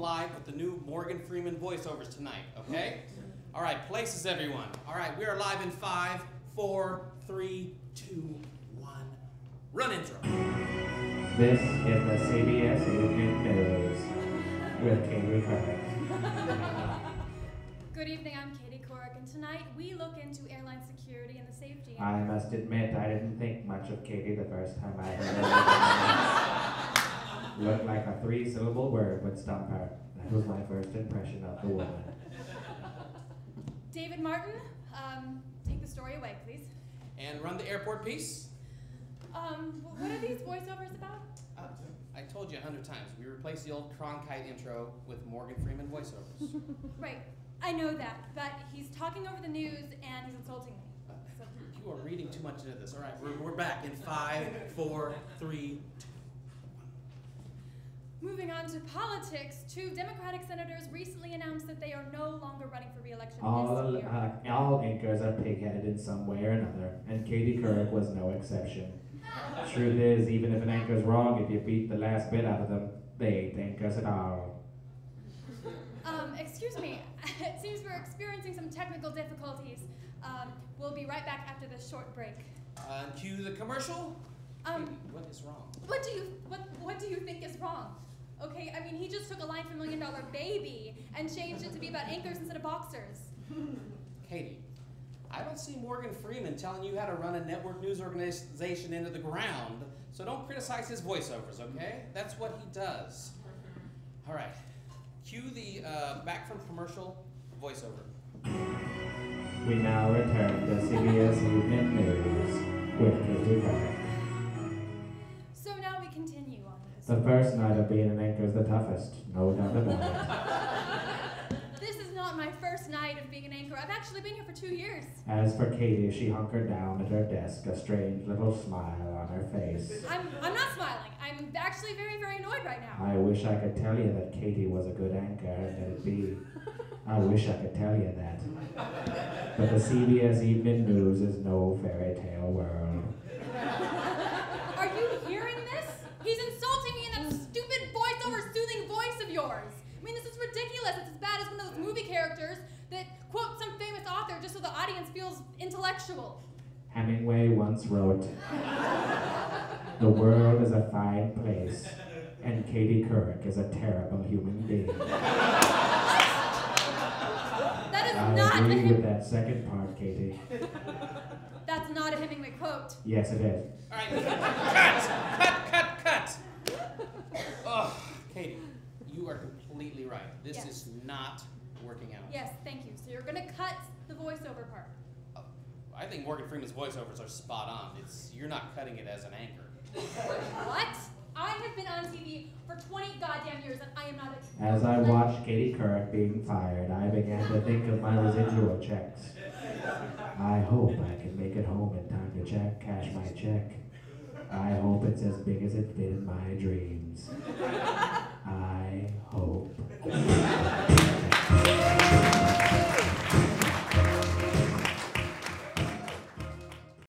live with the new Morgan Freeman voiceovers tonight, okay? All right, places everyone. All right, we are live in 5, 4, 3, 2, 1. Run intro. This is the CBS Evening News with Katie Corrick. Good evening, I'm Katie Corrick, and tonight we look into airline security and the safety. I must admit, I didn't think much of Katie the first time I heard her. Looked like a 3-syllable word would stump her. That was my first impression of the woman. David Martin, take the story away, please. And run the airport piece. What are these voiceovers about? I told you 100 times. We replaced the old Cronkite intro with Morgan Freeman voiceovers. Right, I know that, but he's talking over the news and he's insulting me. You are reading too much into this. All right, we're back in 5, 4, 3, 2. Moving on to politics, 2 Democratic senators recently announced that they are no longer running for re-election this year. All anchors are pig-headed in some way or another, and Katie Couric was no exception. Truth is, even if an anchor's wrong, if you beat the last bit out of them, they ain't anchors at all. Excuse me, it seems we're experiencing some technical difficulties. We'll be right back after this short break. Cue the commercial. What is wrong? What do you think is wrong? Okay, I mean, he just took a line from $1 Million Baby and changed it to be about anchors instead of boxers. Katie, I don't see Morgan Freeman telling you how to run a network news organization into the ground, so don't criticize his voiceovers, okay? That's what he does. All right, cue the back from commercial voiceover. We now return to CBS Evening News with Katie Couric. So now we continue on this. The first night of being an anchor is the toughest, no doubt about it. This is not my first night of being an anchor. I've actually been here for 2 years. As for Katie, she hunkered down at her desk, a strange little smile on her face. I'm not smiling. I'm actually very, very annoyed right now. I wish I could tell you that Katie was a good anchor, and that it'd be. I wish I could tell you that. But the CBS Evening News is no fairy tale world. Are you hearing this? He's insulting me in that stupid voiceover soothing voice of yours. I mean, this is ridiculous. It's as bad as one of those movie characters that quote some famous author just so the audience feels intellectual. Hemingway once wrote, "The world is a fine place, and Katie Couric is a terrible human being." I agree with that second part, Katie. That's not a Hemingway quote. Yes, it is. All right, cut! Oh, Katie, you are completely right. This is not working out. Yes, thank you. So you're going to cut the voiceover part. I think Morgan Freeman's voiceovers are spot on. You're not cutting it as an anchor. What? I have been on TV for 20 goddamn years and I am not a... As I watched Katie Couric being fired, I began to think of my residual checks. I hope I can make it home in time to cash my check. I hope it's as big as it fit in my dreams. I